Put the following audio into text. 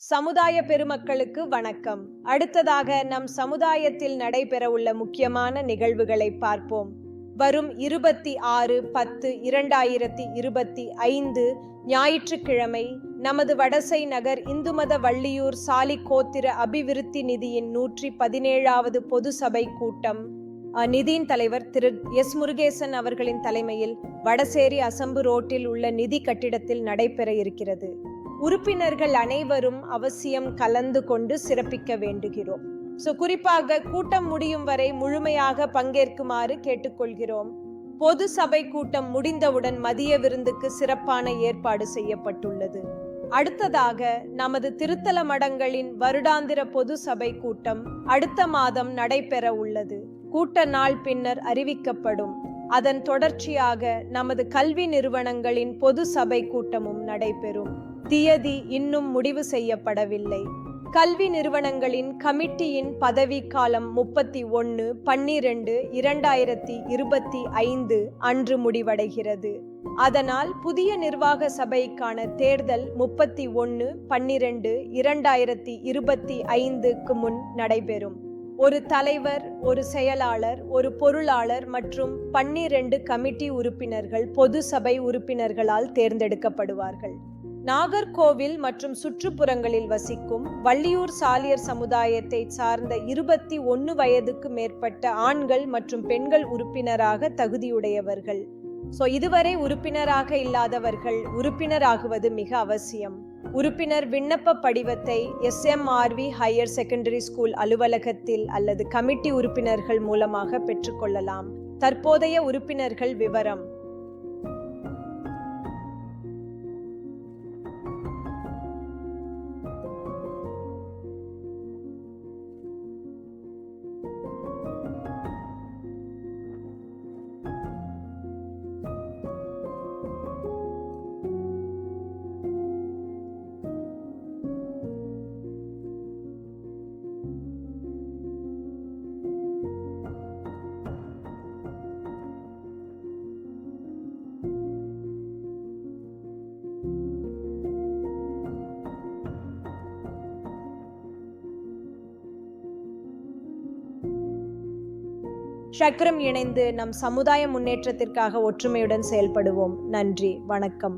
சமுதாய பெருமக்களுக்கு வணக்கம். அடுத்ததாக நம் சமுதாயத்தில் நடைபெறவுள்ள முக்கியமான நிகழ்வுகளை பார்ப்போம். வரும் 26/10/2025 ஞாயிற்றுக்கிழமை நமது வடசை நகர் இந்துமத வள்ளியூர் சாலி கோத்திர அபிவிருத்தி நிதியின் 117வது பொது சபை கூட்டம் நிதியின் தலைவர் திரு எஸ் முருகேசன் அவர்களின் தலைமையில் வடசேரி அசம்பு ரோட்டில் உள்ள நிதி கட்டிடத்தில் நடைபெற இருக்கிறது. உறுப்பினர்கள் அனைவரும் அவசியம் கலந்து கொண்டு சிறப்பிக்க வேண்டுகிறோம். குறிப்பாக கூட்டம் முடியும் வரை முழுமையாக பங்கேற்குமாறு கேட்டுக்கொள்கிறோம். பொது சபை கூட்டம் முடிந்தவுடன் மதிய விருந்துக்கு சிறப்பான ஏற்பாடு செய்யப்பட்டுள்ளது. அடுத்ததாக நமது திருத்தல மடங்களின் வருடாந்திர பொது சபை கூட்டம் அடுத்த மாதம் நடைபெற உள்ளது. கூட்ட நாள் பின்னர் அறிவிக்கப்படும். அதன் தொடர்ச்சியாக நமது கல்வி நிறுவனங்களின் பொது சபை கூட்டமும் நடைபெறும். தியதி இன்னும் முடிவு செய்யப்படவில்லை. கல்வி நிறுவனங்களின் கமிட்டியின் பதவி காலம் 31/12/2025 அன்று முடிவடைகிறது. அதனால் புதிய நிர்வாக சபைக்கான தேர்தல் 31/12/2025 முன் நடைபெறும். ஒரு தலைவர், ஒரு செயலாளர், ஒரு பொருளாளர் மற்றும் 12 கமிட்டி உறுப்பினர்கள் பொது சபை உறுப்பினர்களால் தேர்ந்தெடுக்கப்படுவார்கள். நாகர்கோவில் மற்றும் சுற்றுப்புறங்களில் வசிக்கும் வள்ளியூர் சாலியர் சமுதாயத்தை சார்ந்த 21 வயதுக்கு மேற்பட்ட ஆண்கள் மற்றும் பெண்கள் உறுப்பினராக தகுதியுடையவர்கள். இதுவரை உறுப்பினராக இல்லாதவர்கள் உறுப்பினராகுவது மிக அவசியம். உறுப்பினர் விண்ணப்ப படிவத்தை SMRV ஹையர் செகண்டரி ஸ்கூல் அலுவலகத்தில் அல்லது கமிட்டி உறுப்பினர்கள் மூலமாக பெற்றுக்கொள்ளலாம். தற்போதைய உறுப்பினர்கள் விவரம்: சக்கரம் இணைந்து நம் சமுதாய முன்னேற்றத்திற்காக ஒற்றுமையுடன் செயல்படுவோம். நன்றி, வணக்கம்.